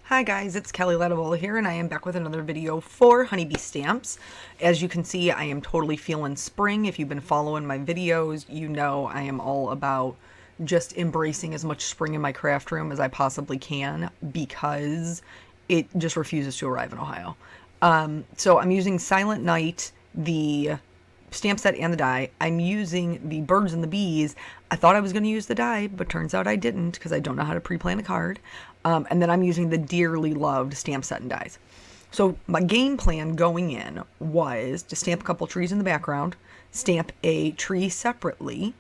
Hi guys, it's Kelly Ladavola here, and I am back with another video for honeybee stamps. As you can see, I am totally feeling spring. If you've been following my videos, you know I am all about just embracing as much spring in my craft room as I possibly can because it just refuses to arrive in Ohio. So I'm using Silent Night, the stamp set and the die. I'm using the birds and the bees. I thought I was going to use the die, but turns out I didn't because I don't know how to pre-plan a card. And then I'm using the dearly loved stamp set and dies. So my game plan going in was to stamp a couple trees in the background, stamp a tree separately,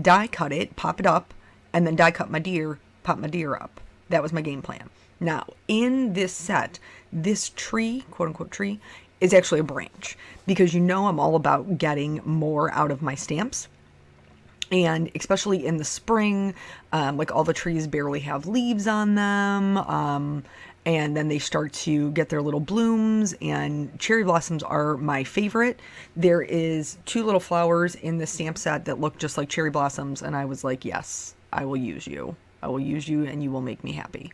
die cut it, pop it up, and then die cut my deer, pop my deer up. That was my game plan. Now, in this set, this tree, quote unquote tree, is actually a branch because you know I'm all about getting more out of my stamps. And especially in the spring, like all the trees barely have leaves on them. And then they start to get their little blooms, and cherry blossoms are my favorite. There is 2 little flowers in the stamp set that look just like cherry blossoms. And I was like, yes, I will use you. I will use you and you will make me happy.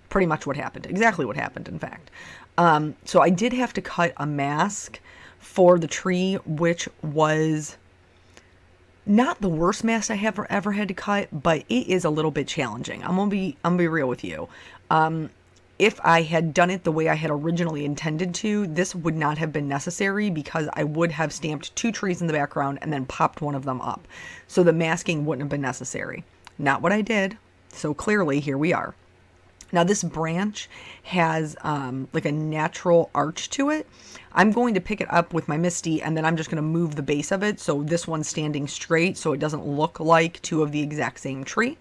Pretty much what happened. Exactly what happened, in fact. So I did have to cut a mask for the tree, which was not the worst mask I have ever had to cut, but it is a little bit challenging. I'm gonna be real with you. If I had done it the way I had originally intended to, this would not have been necessary because I would have stamped 2 trees in the background and then popped one of them up. So the masking wouldn't have been necessary. Not what I did. So clearly, here we are. Now this branch has like a natural arch to it. I'm going to pick it up with my Misty, and then I'm just going to move the base of it so this one's standing straight so it doesn't look like 2 of the exact same tree.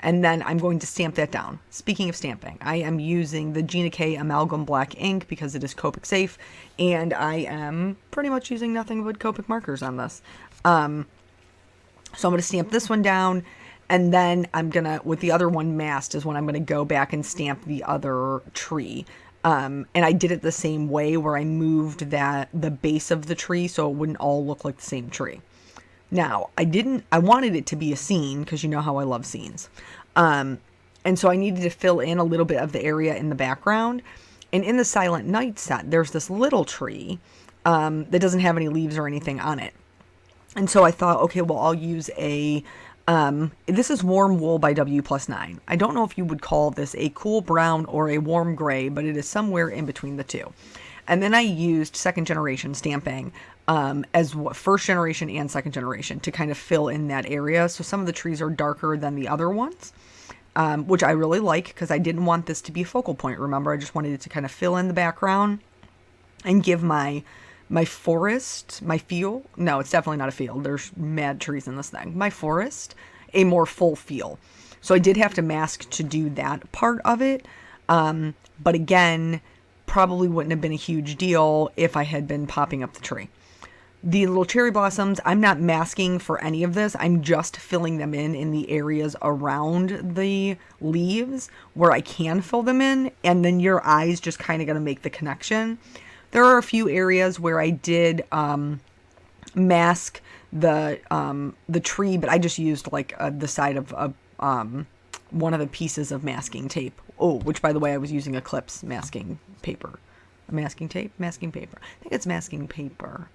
And then I'm going to stamp that down. Speaking of stamping, I am using the Gina K Amalgam Black ink because it is Copic safe, and I am pretty much using nothing but Copic markers on this. So I'm going to stamp this one down. And then I'm going to, with the other one masked, is when I'm going to go back and stamp the other tree. And I did it the same way where I moved the base of the tree so it wouldn't all look like the same tree. Now, I wanted it to be a scene because you know how I love scenes. And so I needed to fill in a little bit of the area in the background. And in the Silent Night set, there's this little tree that doesn't have any leaves or anything on it. And so I thought, okay, well, I'll use this is Warm Wool by W+9. I don't know if you would call this a cool brown or a warm gray, but it is somewhere in between the two. And then I used 2nd generation stamping as 1st generation and 2nd generation to kind of fill in that area. So some of the trees are darker than the other ones, which I really like because I didn't want this to be a focal point. Remember, I just wanted it to kind of fill in the background and give my forest, my field, no, it's definitely not a field, there's mad trees in this thing, my forest, a more full feel. So I did have to mask to do that part of it, but again, probably wouldn't have been a huge deal if I had been popping up the tree. The little cherry blossoms, I'm not masking for any of this, I'm just filling them in the areas around the leaves where I can fill them in, and then your eyes just kind of got to make the connection. There are a few areas where I did mask the tree, but I just used like the side of one of the pieces of masking tape. Oh, which by the way, I was using Eclipse masking paper. Masking tape? Masking paper. I think it's masking paper.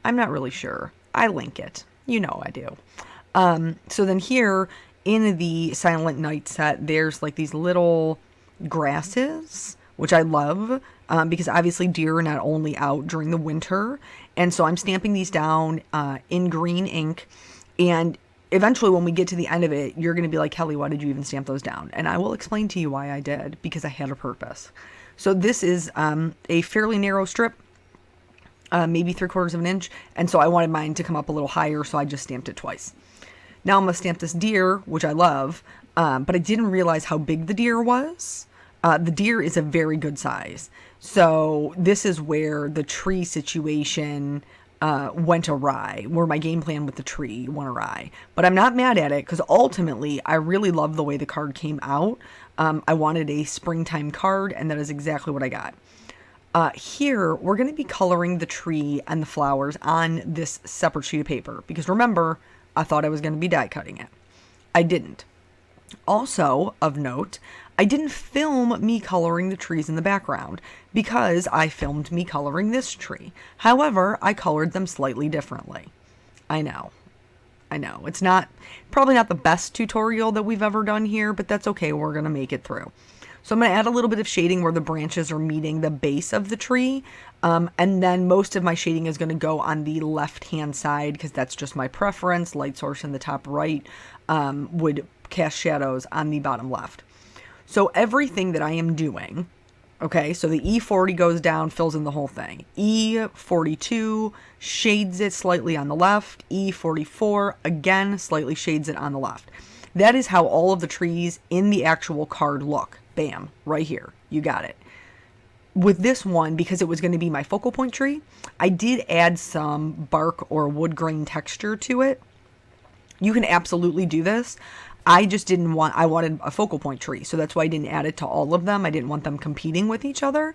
I'm not really sure. I link it. You know I do. So then here in the Silent Night set, there's like these little grasses, which I love because obviously deer are not only out during the winter. And so I'm stamping these down in green ink. And eventually when we get to the end of it, you're going to be like, Kelly, why did you even stamp those down? And I will explain to you why I did, because I had a purpose. So this is a fairly narrow strip, maybe 3/4 of an inch. And so I wanted mine to come up a little higher, so I just stamped it twice. Now I'm going to stamp this deer, which I love, but I didn't realize how big the deer was. The deer is a very good size. So this is where the tree situation went awry, where my game plan with the tree went awry. But I'm not mad at it because ultimately I really love the way the card came out. I wanted a springtime card, and that is exactly what I got. Here, we're going to be coloring the tree and the flowers on this separate sheet of paper. Because remember, I thought I was going to be die cutting it. I didn't. Also, of note, I didn't film me coloring the trees in the background because I filmed me coloring this tree. However, I colored them slightly differently. I know. It's probably not the best tutorial that we've ever done here, but that's okay. We're going to make it through. So I'm going to add a little bit of shading where the branches are meeting the base of the tree. And then most of my shading is going to go on the left-hand side because that's just my preference. Light source in the top right would cast shadows on the bottom left. So everything that I am doing, okay, so the E40 goes down, fills in the whole thing. E42 shades it slightly on the left. E44, again, slightly shades it on the left. That is how all of the trees in the actual card look. Bam, right here. You got it. With this one, because it was going to be my focal point tree, I did add some bark or wood grain texture to it. You can absolutely do this. I just I wanted a focal point tree, so that's why I didn't add it to all of them. I didn't want them competing with each other.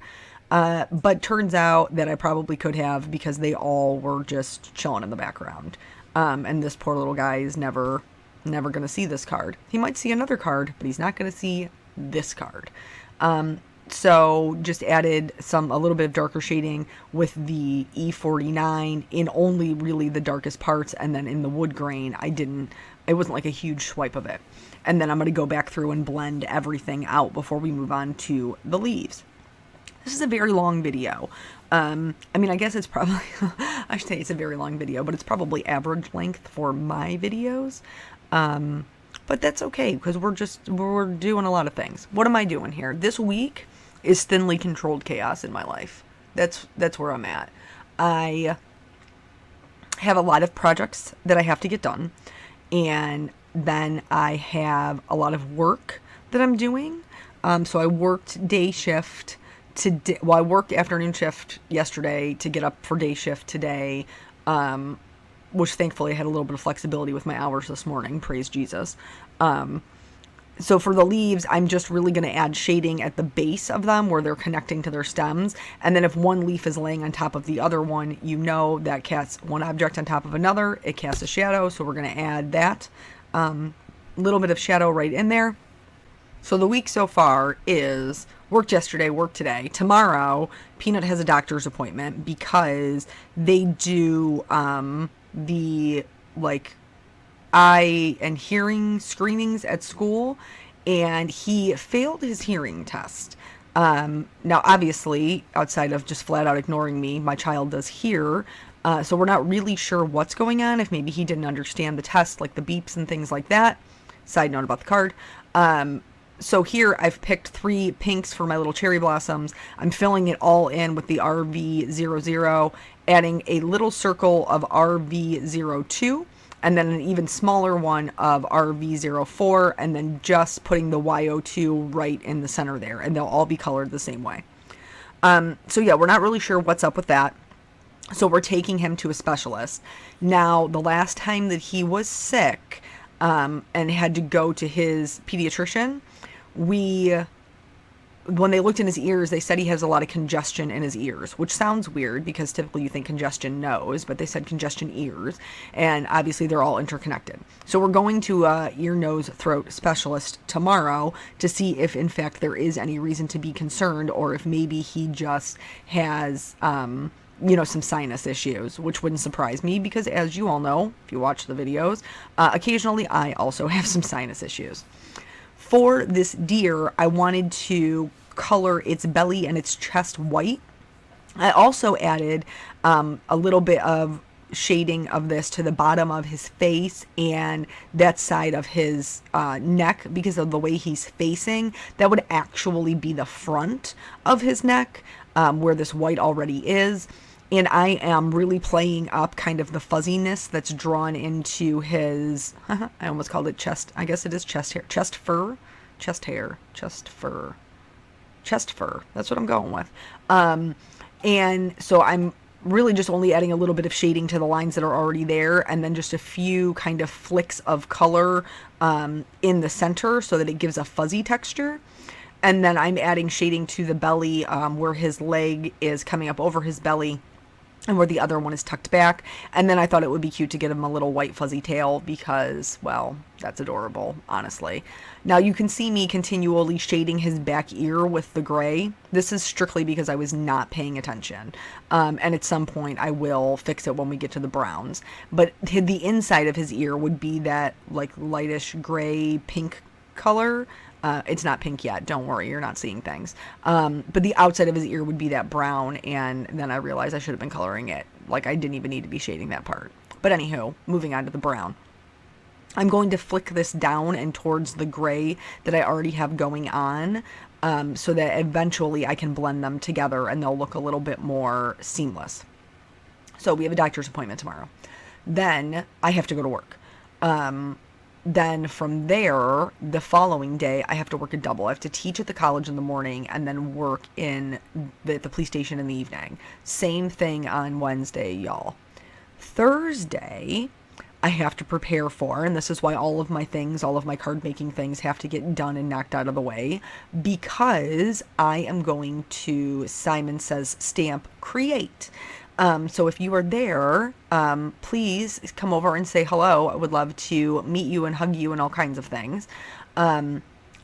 But turns out that I probably could have because they all were just chilling in the background. And this poor little guy is never going to see this card. He might see another card, but he's not going to see this card. So just added a little bit of darker shading with the E49 in only really the darkest parts, and then in the wood grain, it wasn't like a huge swipe of it. And then I'm going to go back through and blend everything out before we move on to the leaves. This is a very long video. I guess it's probably, I should say it's a very long video, but it's probably average length for my videos. But that's okay, because we're doing a lot of things. What am I doing here? This week is thinly controlled chaos in my life. That's where I'm at. I have a lot of projects that I have to get done, and then I have a lot of work that I'm doing. So I worked day shift today. Well, I worked afternoon shift yesterday to get up for day shift today. Which thankfully I had a little bit of flexibility with my hours this morning. Praise Jesus. So for the leaves, I'm just really going to add shading at the base of them where they're connecting to their stems. And then if one leaf is laying on top of the other one, that casts one object on top of another. It casts a shadow. So we're going to add that little bit of shadow right in there. So the week so far is worked yesterday, worked today. Tomorrow, Peanut has a doctor's appointment because they do the eye and hearing screenings at school, and he failed his hearing test. Now, obviously, outside of just flat out ignoring me, my child does hear, so we're not really sure what's going on, if maybe he didn't understand the test, like the beeps and things like that. Side note about the card. So here I've picked 3 pinks for my little cherry blossoms. I'm filling it all in with the RV00, adding a little circle of RV02, and then an even smaller one of RV04, and then just putting the YO2 right in the center there, and they'll all be colored the same way. So yeah, we're not really sure what's up with that. So we're taking him to a specialist. Now, the last time that he was sick and had to go to his pediatrician, when they looked in his ears, they said he has a lot of congestion in his ears, which sounds weird because typically you think congestion nose, but they said congestion ears, and obviously they're all interconnected. So we're going to a ear, nose, throat specialist tomorrow to see if in fact there is any reason to be concerned, or if maybe he just has some sinus issues, which wouldn't surprise me because, as you all know, if you watch the videos, occasionally I also have some sinus issues. For this deer, I wanted to color its belly and its chest white. I also added a little bit of shading of this to the bottom of his face and that side of his neck, because of the way he's facing. That would actually be the front of his neck, where this white already is. And I am really playing up kind of the fuzziness that's drawn into his, I almost called it chest. I guess it is chest hair. Chest fur. That's what I'm going with. And so I'm really just only adding a little bit of shading to the lines that are already there, and then just a few kind of flicks of color in the center so that it gives a fuzzy texture. And then I'm adding shading to the belly where his leg is coming up over his belly. and where the other one is tucked back. And then I thought it would be cute to get him a little white fuzzy tail because, well, that's adorable, honestly. Now you can see me continually shading his back ear with the gray. This is strictly because I was not paying attention. And at some point I will fix it when we get to the browns. But the inside of his ear would be that like lightish gray pink color. It's not pink yet. Don't worry. You're not seeing things. But the outside of his ear would be that brown. And then I realized I should have been coloring it. Like I didn't even need to be shading that part. But anywho, moving on to the brown. I'm going to flick this down and towards the gray that I already have going on. So that eventually I can blend them together and they'll look a little bit more seamless. So we have a doctor's appointment tomorrow. Then I have to go to work. Then from there, the following day, I have to work a double. I have to teach at the college in the morning and then work in the police station in the evening. Same thing on Wednesday, y'all. Thursday, I have to prepare for, and this is why all of my things, all of my card making things have to get done and knocked out of the way, because I am going to Simon Says Stamp Create. So if you are there, please come over and say hello. I would love to meet you and hug you and all kinds of things.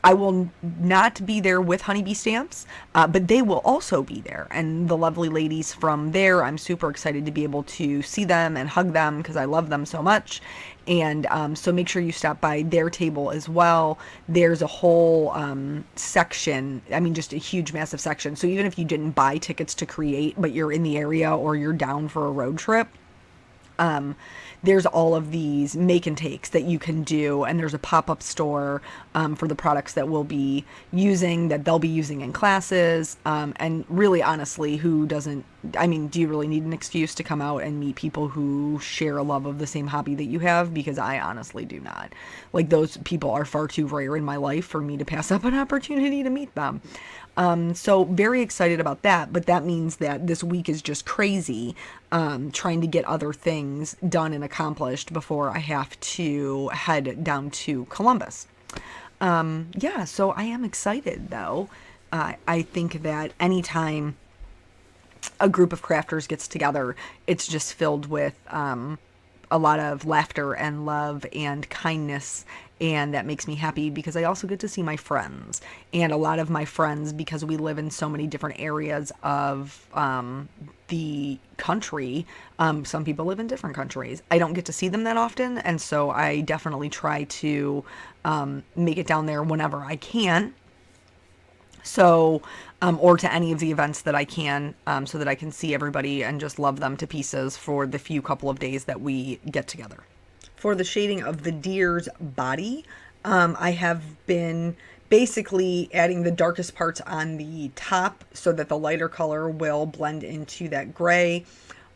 I will not be there with Honeybee Stamps, but they will also be there. And the lovely ladies from there, I'm super excited to be able to see them and hug them because I love them so much. And so make sure you stop by their table as well. There's a whole section, I mean, just a huge, massive section. So even if you didn't buy tickets to Create, but you're in the area or you're down for a road trip, there's all of these make and takes that you can do, and there's a pop-up store for the products that we'll be using, that they'll be using in classes, and really honestly, who doesn't, I mean, do you really need an excuse to come out and meet people who share a love of the same hobby that you have? Because I honestly do not. Like, those people are far too rare in my life for me to pass up an opportunity to meet them. So very excited about that, but that means that this week is just crazy, trying to get other things done and accomplished before I have to head down to Columbus. Yeah, so I am excited though. I think that anytime a group of crafters gets together, it's just filled with, a lot of laughter and love and kindness, and that makes me happy because I also get to see my friends. And a lot of my friends, because we live in so many different areas of the country, some people live in different countries. I don't get to see them that often, and so I definitely try to make it down there whenever I can. So, or to any of the events that I can, so that I can see everybody and just love them to pieces for the few couple of days that we get together. For the shading of the deer's body, I have been basically adding the darkest parts on the top so that the lighter color will blend into that gray.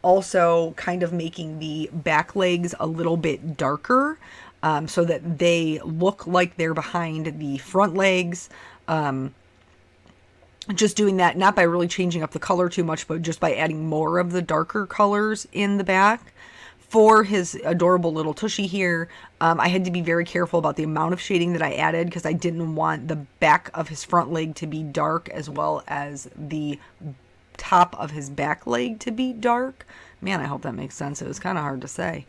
Also kind of making the back legs a little bit darker, so that they look like they're behind the front legs. Just doing that, not by really changing up the color too much, but just by adding more of the darker colors in the back. For his adorable little tushy here, I had to be very careful about the amount of shading that I added because I didn't want the back of his front leg to be dark as well as the top of his back leg to be dark. Man, I hope that makes sense. It was kind of hard to say.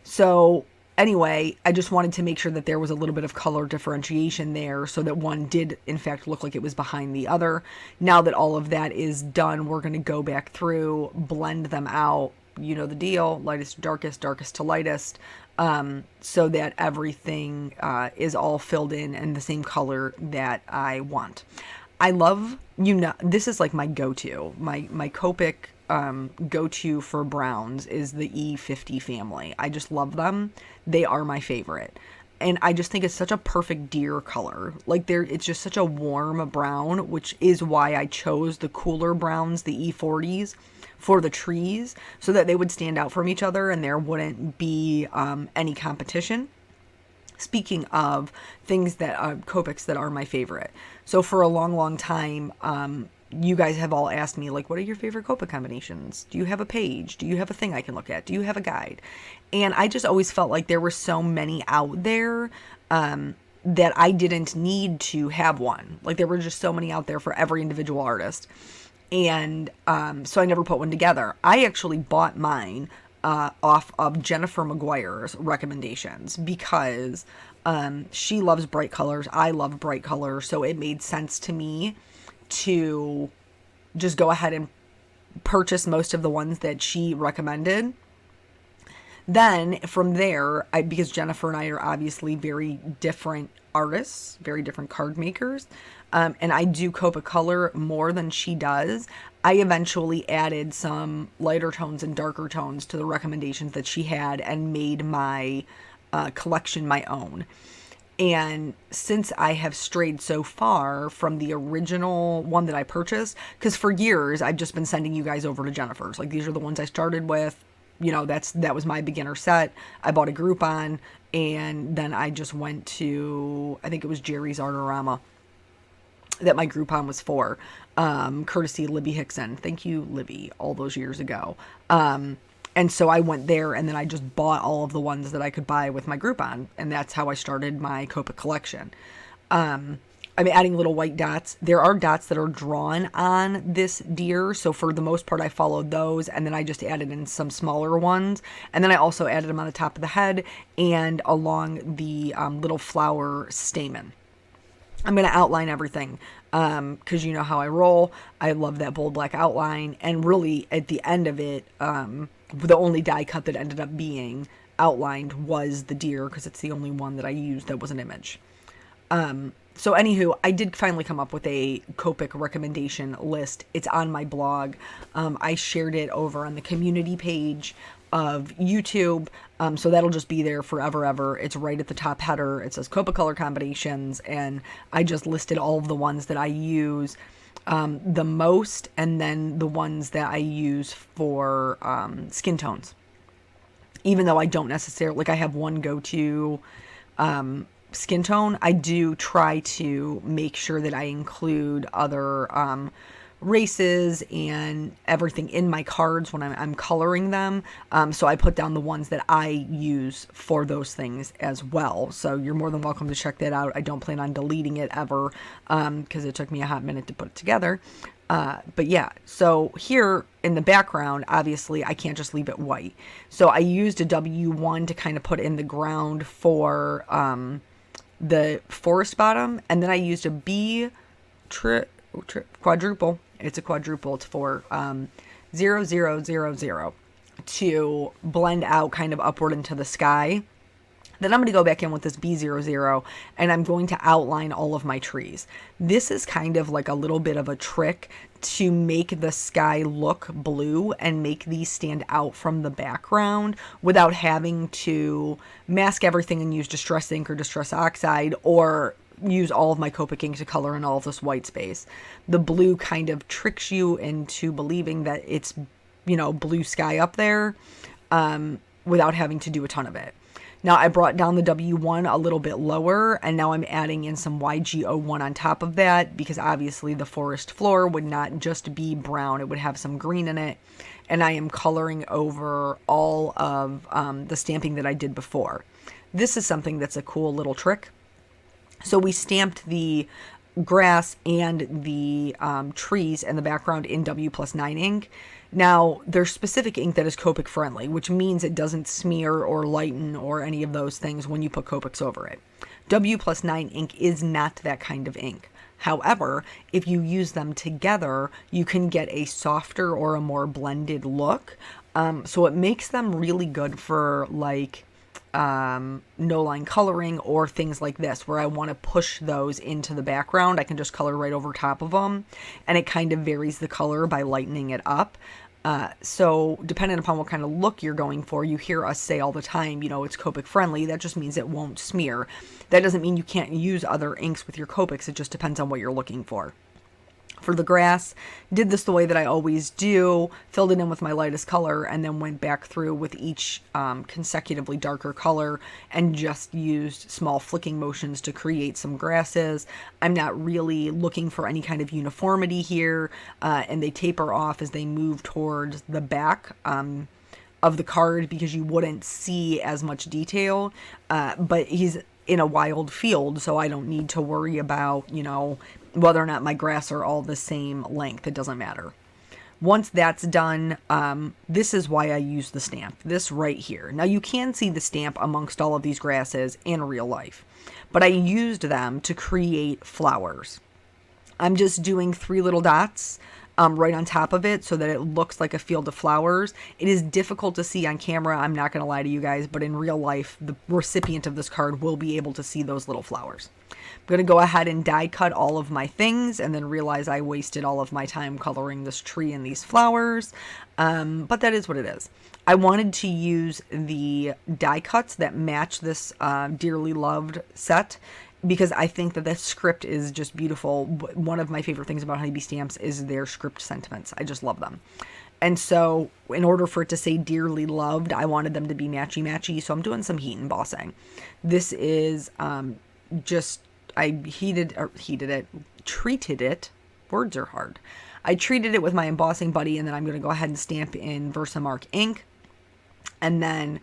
So anyway, I just wanted to make sure that there was a little bit of color differentiation there so that one did, in fact, look like it was behind the other. Now that all of that is done, we're going to go back through, blend them out. You know the deal, lightest to darkest, darkest to lightest, so that everything is all filled in the same color that I want. I love, this is like my go-to. My Copic go-to for browns is the E50 family. I just love them. They are my favorite. And I just think it's such a perfect deer color. Like, it's just such a warm brown, which is why I chose the cooler browns, the E40s, for the trees, so that they would stand out from each other and there wouldn't be any competition. Speaking of things that Copics that are my favorite. So for a long, long time, you guys have all asked me, like, what are your favorite Copic combinations? Do you have a page? Do you have a thing I can look at? Do you have a guide? And I just always felt like there were so many out there that I didn't need to have one. Like, there were just so many out there for every individual artist. And so I never put one together. I actually bought mine off of Jennifer McGuire's recommendations because she loves bright colors. I love bright colors. So it made sense to me to just go ahead and purchase most of the ones that she recommended. Then from there, because Jennifer and I are obviously very different artists, very different card makers, and I do Copic color more than she does, I eventually added some lighter tones and darker tones to the recommendations that she had and made my collection my own. And since I have strayed so far from the original one that I purchased, because for years I've just been sending you guys over to Jennifer's. Like, these are the ones I started with. You know, that was my beginner set. I bought a Groupon, and then I just went to, I think it was Jerry's Artorama that my Groupon was for, courtesy Libby Hickson. Thank you, Libby, all those years ago. And so I went there, and then I just bought all of the ones that I could buy with my Groupon, and that's how I started my Copic collection. I'm adding little white dots. There are dots that are drawn on this deer, so for the most part I followed those, and then I just added in some smaller ones, and then I also added them on the top of the head and along the little flower stamen. I'm going to outline everything because you know how I roll. I love that bold black outline, and really at the end of it, the only die cut that ended up being outlined was the deer because it's the only one that I used that was an image. So anywho, I did finally come up with a Copic recommendation list. It's on my blog. I shared it over on the community page of YouTube. So that'll just be there forever, ever. It's right at the top header. It says Copic color combinations, and I just listed all of the ones that I use the most, and then the ones that I use for skin tones. Even though I don't necessarily, like, I have one go-to skin tone, I do try to make sure that I include other races and everything in my cards when I'm coloring them. So I put down the ones that I use for those things as well. So you're more than welcome to check that out. I don't plan on deleting it ever because it took me a hot minute to put it together. But yeah, so here in the background, obviously I can't just leave it white. So I used a W1 to kind of put in the ground for the forest bottom, and then I used a B quadruple. It's a quadruple. It's for 0000 to blend out kind of upward into the sky. Then I'm going to go back in with this B00 and I'm going to outline all of my trees. This is kind of like a little bit of a trick to make the sky look blue and make these stand out from the background without having to mask everything and use Distress ink or Distress Oxide or use all of my Copic ink to color in all of this white space. The blue kind of tricks you into believing that it's, you know, blue sky up there without having to do a ton of it. Now I brought down the W1 a little bit lower, and now I'm adding in some YG01 on top of that because obviously the forest floor would not just be brown, it would have some green in it. And I am coloring over all of the stamping that I did before. This is something that's a cool little trick. So we stamped the grass and the trees in the background in W+9 ink. Now, there's specific ink that is Copic friendly, which means it doesn't smear or lighten or any of those things when you put Copics over it. W+9 ink is not that kind of ink. However, if you use them together, you can get a softer or a more blended look. So it makes them really good for like no line coloring or things like this where I want to push those into the background. I can just color right over top of them, and it kind of varies the color by lightening it up. So depending upon what kind of look you're going for, you hear us say all the time, you know, it's Copic friendly. That just means it won't smear. That doesn't mean you can't use other inks with your Copics. It just depends on what you're looking for. For the grass, did this the way that I always do, filled it in with my lightest color, and then went back through with each consecutively darker color and just used small flicking motions to create some grasses. I'm not really looking for any kind of uniformity here, and they taper off as they move towards the back of the card because you wouldn't see as much detail, but he's in a wild field, so I don't need to worry about, you know, whether or not my grass are all the same length. It doesn't matter. Once that's done, this is why I use the stamp, this right here. Now you can see the stamp amongst all of these grasses in real life, but I used them to create flowers. I'm just doing 3 little dots right on top of it so that it looks like a field of flowers. It is difficult to see on camera, I'm not going to lie to you guys, but in real life, the recipient of this card will be able to see those little flowers. I'm going to go ahead and die cut all of my things and then realize I wasted all of my time coloring this tree and these flowers, but that is what it is. I wanted to use the die cuts that match this Dearly Loved set, because I think that the script is just beautiful. One of my favorite things about Honeybee Stamps is their script sentiments. I just love them. And so in order for it to say Dearly Loved, I wanted them to be matchy-matchy, so I'm doing some heat embossing. This is I treated it, words are hard. I treated it with my embossing buddy, and then I'm going to go ahead and stamp in Versamark ink, and then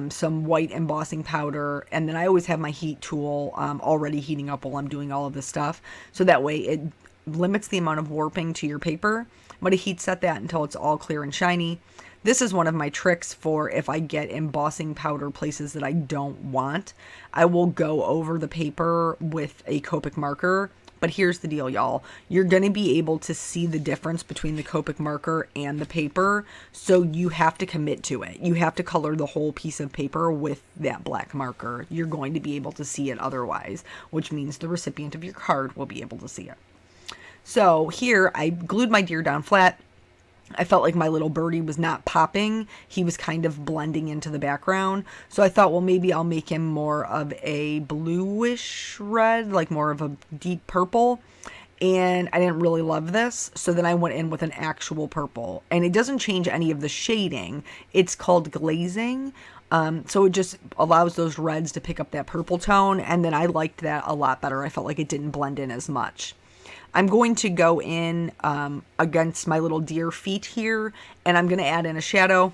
some white embossing powder, and then I always have my heat tool already heating up while I'm doing all of this stuff, so that way it limits the amount of warping to your paper. I'm going to heat set that until it's all clear and shiny. This is one of my tricks for if I get embossing powder places that I don't want. I will go over the paper with a Copic marker. But here's the deal, y'all. You're going to be able to see the difference between the Copic marker and the paper, so you have to commit to it. You have to color the whole piece of paper with that black marker. You're going to be able to see it otherwise, which means the recipient of your card will be able to see it. So here, I glued my deer down flat. I felt like my little birdie was not popping. He was kind of blending into the background. So I thought, well, maybe I'll make him more of a bluish red, like more of a deep purple. And I didn't really love this. So then I went in with an actual purple. And it doesn't change any of the shading. It's called glazing. So it just allows those reds to pick up that purple tone. And then I liked that a lot better. I felt like it didn't blend in as much. I'm going to go in against my little deer feet here, and I'm going to add in a shadow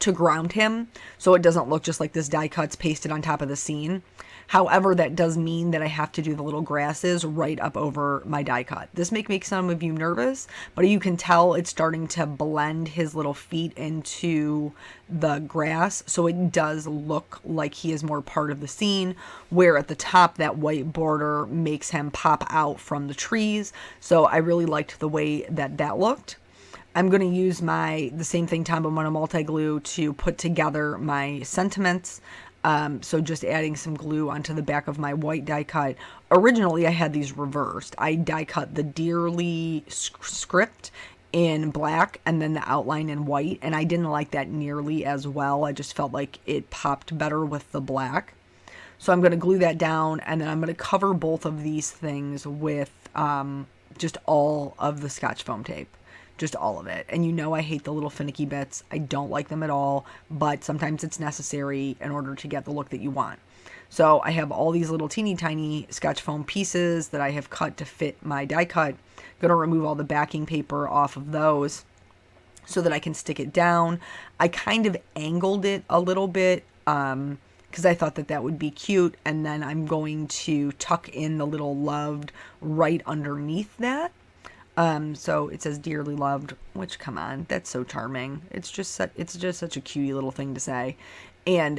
to ground him so it doesn't look just like this die cuts pasted on top of the scene. However, that does mean that I have to do the little grasses right up over my die cut. This may make some of you nervous, but you can tell it's starting to blend his little feet into the grass, so it does look like he is more part of the scene, where at the top that white border makes him pop out from the trees. So I really liked the way that that looked. I'm going to use the same thing, Tombow Mono Multi Glue, to put together my sentiments. So just adding some glue onto the back of my white die cut. Originally, I had these reversed. I die cut the Dearly script in black and then the outline in white, and I didn't like that nearly as well. I just felt like it popped better with the black. So I'm going to glue that down, and then I'm going to cover both of these things with just all of the Scotch foam tape. Just all of it. And you know I hate the little finicky bits. I don't like them at all, but sometimes it's necessary in order to get the look that you want. So I have all these little teeny tiny Scotch foam pieces that I have cut to fit my die cut. Going to remove all the backing paper off of those so that I can stick it down. I kind of angled it a little bit because I thought that that would be cute, and then I'm going to tuck in the little loved right underneath that. So it says Dearly Loved, which, come on, that's so charming. It's just such a cutie little thing to say. And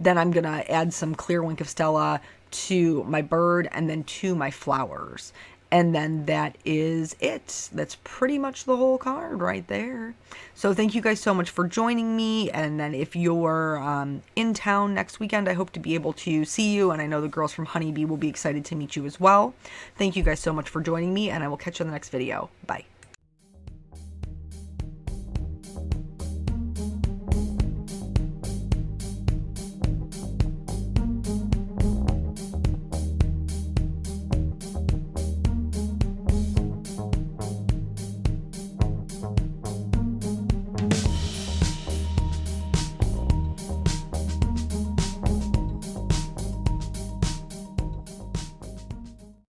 then I'm going to add some clear Wink of Stella to my bird and then to my flowers. And then that is it. That's pretty much the whole card right there. So thank you guys so much for joining me. And then if you're in town next weekend, I hope to be able to see you. And I know the girls from Honeybee will be excited to meet you as well. Thank you guys so much for joining me, and I will catch you in the next video. Bye.